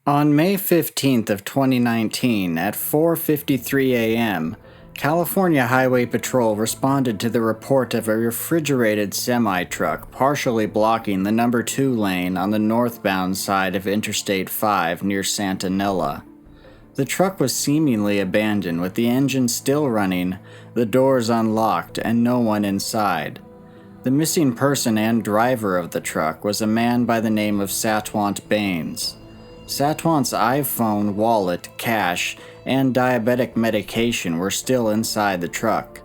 On May 15th of 2019 at 4:53 a.m., California Highway Patrol responded to the report of a refrigerated semi-truck partially blocking the number 2 lane on the northbound side of Interstate 5 near Santa Nella. The truck was seemingly abandoned with the engine still running, the doors unlocked, and no one inside. The missing person and driver of the truck was a man by the name of Satwant Bains. Satwant's iPhone, wallet, cash, and diabetic medication were still inside the truck.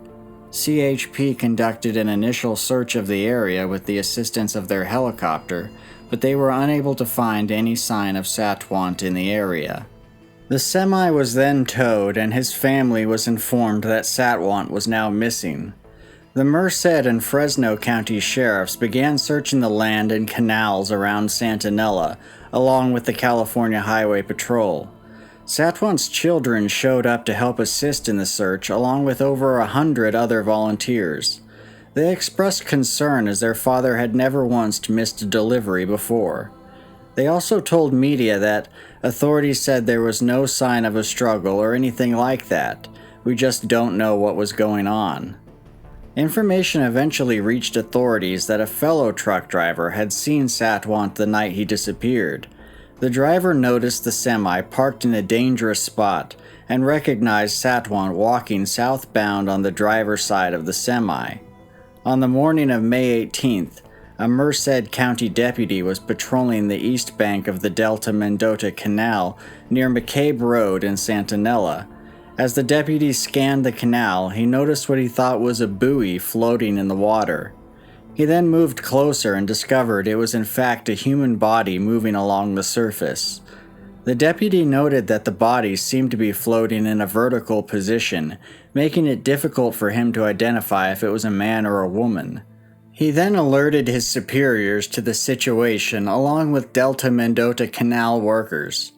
CHP conducted an initial search of the area with the assistance of their helicopter, but they were unable to find any sign of Satwant in the area. The semi was then towed, and his family was informed that Satwant was now missing. The Merced and Fresno County Sheriffs began searching the land and canals around Santa Nella, along with the California Highway Patrol. Satwant's children showed up to help assist in the search, along with over 100 other volunteers. They expressed concern as their father had never once missed a delivery before. They also told media that authorities said there was no sign of a struggle or anything like that. We just don't know what was going on. Information eventually reached authorities that a fellow truck driver had seen Satwant the night he disappeared. The driver noticed the semi parked in a dangerous spot and recognized Satwant walking southbound on the driver's side of the semi. On the morning of May 18th, a Merced County deputy was patrolling the east bank of the Delta Mendota Canal near McCabe Road in Santa Nella. As the deputy scanned the canal, he noticed what he thought was a buoy floating in the water. He then moved closer and discovered it was in fact a human body moving along the surface. The deputy noted that the body seemed to be floating in a vertical position, making it difficult for him to identify if it was a man or a woman. He then alerted his superiors to the situation along with Delta Mendota Canal workers.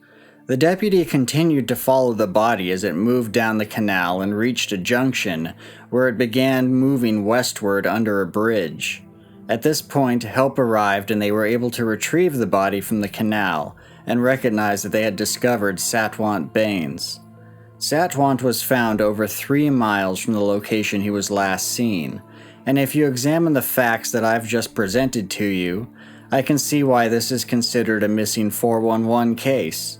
The deputy continued to follow the body as it moved down the canal and reached a junction where it began moving westward under a bridge. At this point, help arrived and they were able to retrieve the body from the canal and recognize that they had discovered Satwant Bains. Satwant was found over 3 miles from the location he was last seen, and if you examine the facts that I've just presented to you, I can see why this is considered a missing 411 case.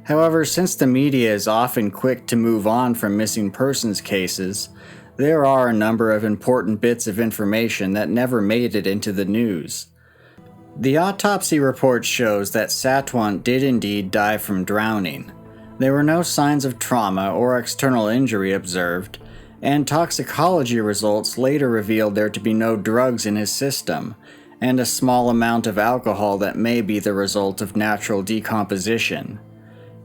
However, since the media is often quick to move on from missing persons cases, there are a number of important bits of information that never made it into the news. The autopsy report shows that Satwant did indeed die from drowning. There were no signs of trauma or external injury observed, and toxicology results later revealed there to be no drugs in his system, and a small amount of alcohol that may be the result of natural decomposition.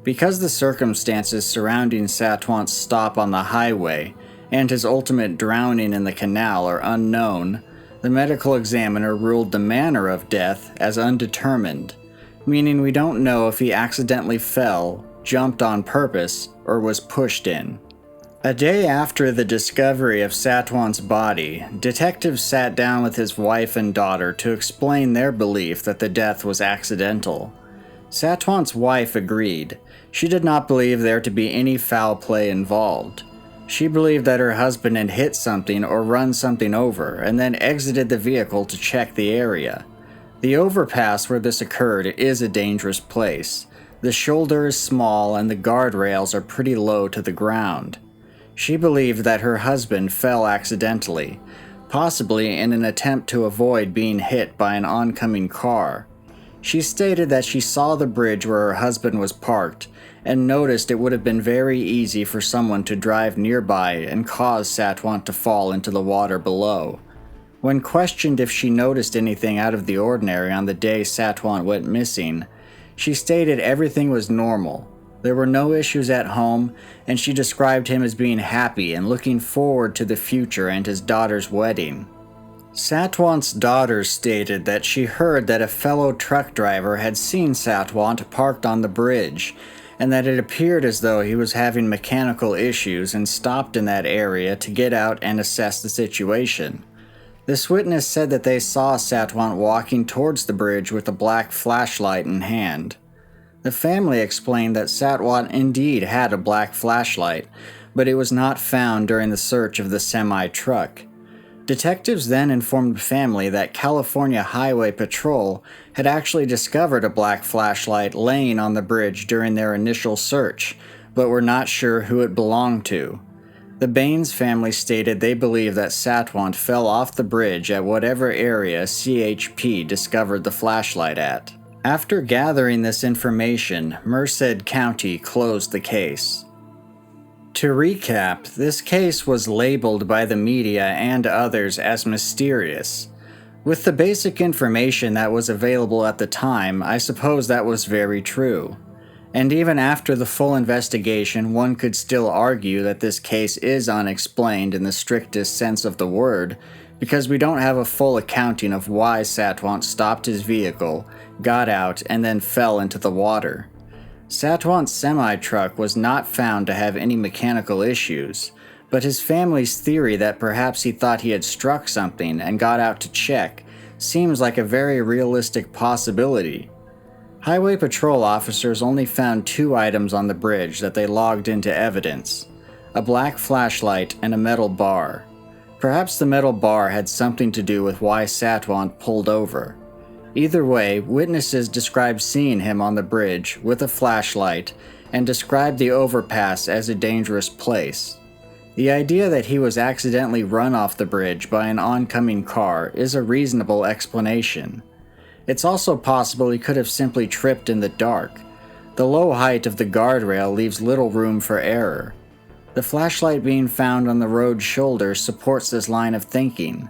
Because the circumstances surrounding Satwant's stop on the highway and his ultimate drowning in the canal are unknown, the medical examiner ruled the manner of death as undetermined, meaning we don't know if he accidentally fell, jumped on purpose, or was pushed in. A day after the discovery of Satwant's body, detectives sat down with his wife and daughter to explain their belief that the death was accidental. Satwant's wife agreed. She did not believe there to be any foul play involved. She believed that her husband had hit something or run something over and then exited the vehicle to check the area. The overpass where this occurred is a dangerous place. The shoulder is small and the guardrails are pretty low to the ground. She believed that her husband fell accidentally, possibly in an attempt to avoid being hit by an oncoming car. She stated that she saw the bridge where her husband was parked and noticed it would have been very easy for someone to drive nearby and cause Satwant to fall into the water below. When questioned if she noticed anything out of the ordinary on the day Satwant went missing, she stated everything was normal. There were no issues at home, and she described him as being happy and looking forward to the future and his daughter's wedding. Satwant's daughter stated that she heard that a fellow truck driver had seen Satwant parked on the bridge, and that it appeared as though he was having mechanical issues and stopped in that area to get out and assess the situation. This witness said that they saw Satwant walking towards the bridge with a black flashlight in hand. The family explained that Satwant indeed had a black flashlight, but it was not found during the search of the semi-truck. Detectives then informed the family that California Highway Patrol had actually discovered a black flashlight laying on the bridge during their initial search, but were not sure who it belonged to. The Bains family stated they believe that Satwant fell off the bridge at whatever area CHP discovered the flashlight at. After gathering this information, Merced County closed the case. To recap, this case was labeled by the media and others as mysterious. With the basic information that was available at the time, I suppose that was very true. And even after the full investigation, one could still argue that this case is unexplained in the strictest sense of the word, because we don't have a full accounting of why Satwant stopped his vehicle, got out, and then fell into the water. Satwant's semi-truck was not found to have any mechanical issues, but his family's theory that perhaps he thought he had struck something and got out to check seems like a very realistic possibility. Highway Patrol officers only found 2 items on the bridge that they logged into evidence: a black flashlight and a metal bar. Perhaps the metal bar had something to do with why Satwant pulled over. Either way, witnesses described seeing him on the bridge with a flashlight and described the overpass as a dangerous place. The idea that he was accidentally run off the bridge by an oncoming car is a reasonable explanation. It's also possible he could have simply tripped in the dark. The low height of the guardrail leaves little room for error. The flashlight being found on the road's shoulder supports this line of thinking.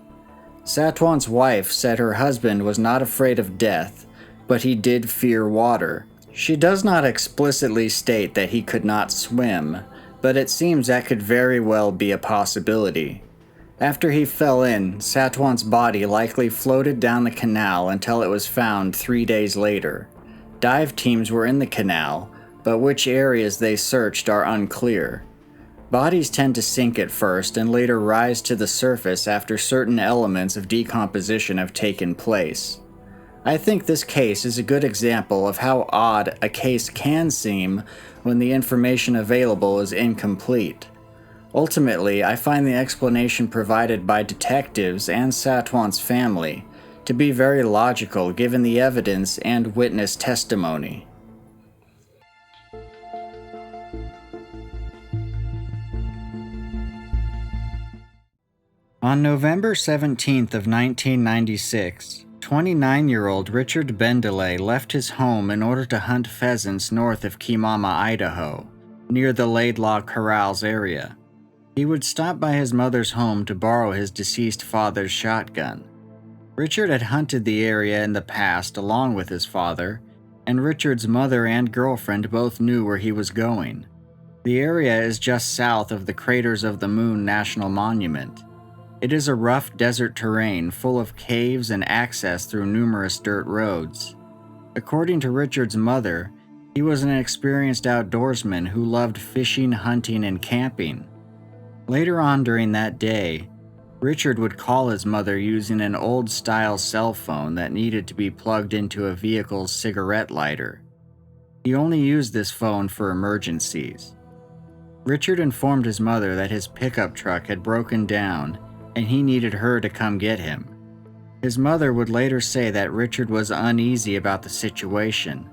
Satwant's wife said her husband was not afraid of death, but he did fear water. She does not explicitly state that he could not swim, but it seems that could very well be a possibility. After he fell in, Satwant's body likely floated down the canal until it was found 3 days later. Dive teams were in the canal, but which areas they searched are unclear. Bodies tend to sink at first and later rise to the surface after certain elements of decomposition have taken place. I think this case is a good example of how odd a case can seem when the information available is incomplete. Ultimately, I find the explanation provided by detectives and Satwant's family to be very logical given the evidence and witness testimony. On November 17th of 1996, 29-year-old Richard Bendele left his home in order to hunt pheasants north of Kemama, Idaho, near the Laidlaw Corrals area. He would stop by his mother's home to borrow his deceased father's shotgun. Richard had hunted the area in the past along with his father, and Richard's mother and girlfriend both knew where he was going. The area is just south of the Craters of the Moon National Monument. It is a rough desert terrain full of caves and access through numerous dirt roads. According to Richard's mother, he was an experienced outdoorsman who loved fishing, hunting, and camping. Later on during that day, Richard would call his mother using an old-style cell phone that needed to be plugged into a vehicle's cigarette lighter. He only used this phone for emergencies. Richard informed his mother that his pickup truck had broken down and he needed her to come get him. His mother would later say that Richard was uneasy about the situation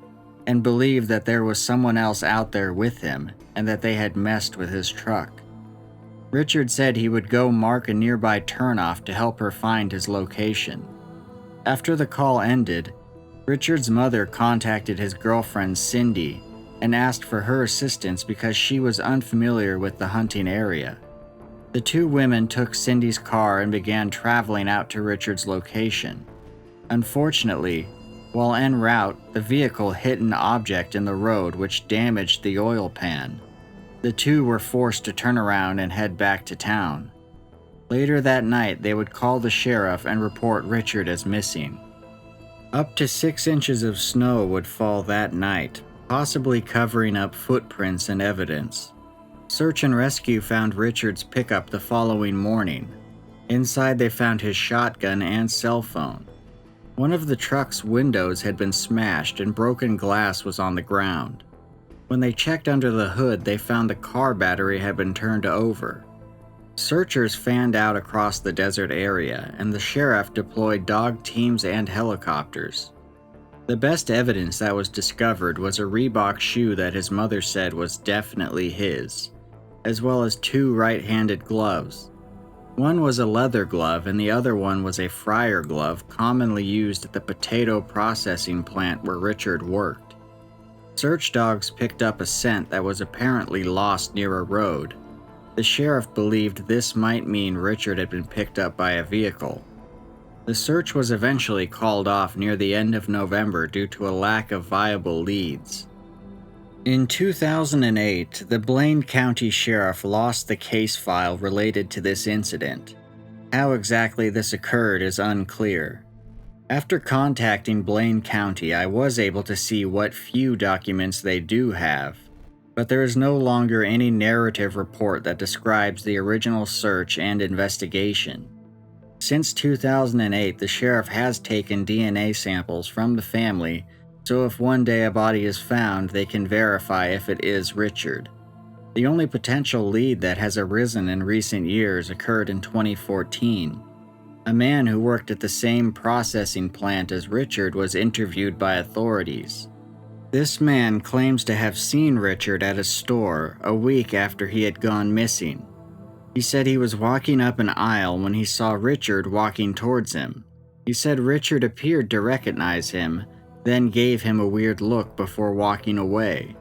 and believed that there was someone else out there with him and that they had messed with his truck. Richard said he would go mark a nearby turnoff to help her find his location. After the call ended, Richard's mother contacted his girlfriend Cindy and asked for her assistance because she was unfamiliar with the hunting area. The 2 women took Cindy's car and began traveling out to Richard's location. Unfortunately, while en route, the vehicle hit an object in the road which damaged the oil pan. The 2 were forced to turn around and head back to town. Later that night, they would call the sheriff and report Richard as missing. Up to 6 inches of snow would fall that night, possibly covering up footprints and evidence. Search and rescue found Richard's pickup the following morning. Inside they found his shotgun and cell phone. One of the truck's windows had been smashed and broken glass was on the ground. When they checked under the hood, they found the car battery had been turned over. Searchers fanned out across the desert area, and the sheriff deployed dog teams and helicopters. The best evidence that was discovered was a Reebok shoe that his mother said was definitely his, as well as 2 right-handed gloves. One was a leather glove and the other one was a fryer glove commonly used at the potato processing plant where Richard worked. Search dogs picked up a scent that was apparently lost near a road. The sheriff believed this might mean Richard had been picked up by a vehicle. The search was eventually called off near the end of November due to a lack of viable leads. In 2008, the Blaine County Sheriff lost the case file related to this incident. How exactly this occurred is unclear. After contacting Blaine County, I was able to see what few documents they do have, but there is no longer any narrative report that describes the original search and investigation. Since 2008, the sheriff has taken DNA samples from the family, so if one day a body is found, they can verify if it is Richard. The only potential lead that has arisen in recent years occurred in 2014. A man who worked at the same processing plant as Richard was interviewed by authorities. This man claims to have seen Richard at a store a week after he had gone missing. He said he was walking up an aisle when he saw Richard walking towards him. He said Richard appeared to recognize him, then gave him a weird look before walking away.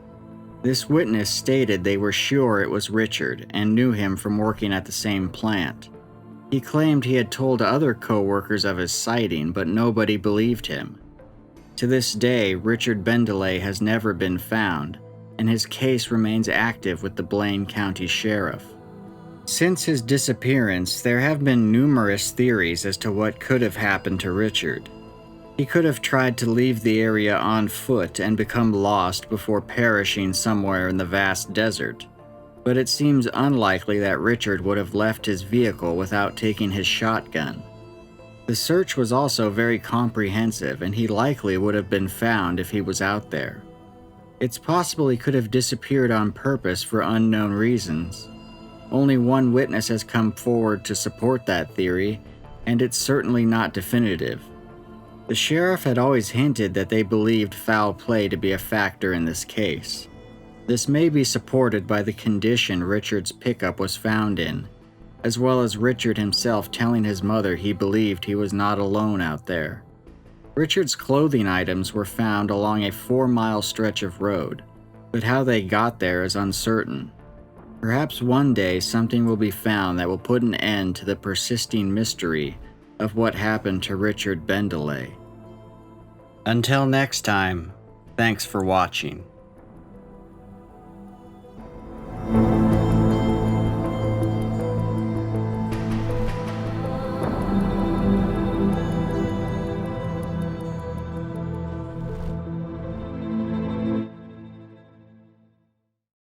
This witness stated they were sure it was Richard and knew him from working at the same plant. He claimed he had told other co-workers of his sighting, but nobody believed him. To this day, Richard Bendele has never been found, and his case remains active with the Blaine County Sheriff. Since his disappearance, there have been numerous theories as to what could have happened to Richard. He could have tried to leave the area on foot and become lost before perishing somewhere in the vast desert, but it seems unlikely that Richard would have left his vehicle without taking his shotgun. The search was also very comprehensive, and he likely would have been found if he was out there. It's possible he could have disappeared on purpose for unknown reasons. Only one witness has come forward to support that theory, and it's certainly not definitive. The sheriff had always hinted that they believed foul play to be a factor in this case. This may be supported by the condition Richard's pickup was found in, as well as Richard himself telling his mother he believed he was not alone out there. Richard's clothing items were found along a 4-mile stretch of road, but how they got there is uncertain. Perhaps one day something will be found that will put an end to the persisting mystery of what happened to Richard Bendele. Until next time, thanks for watching.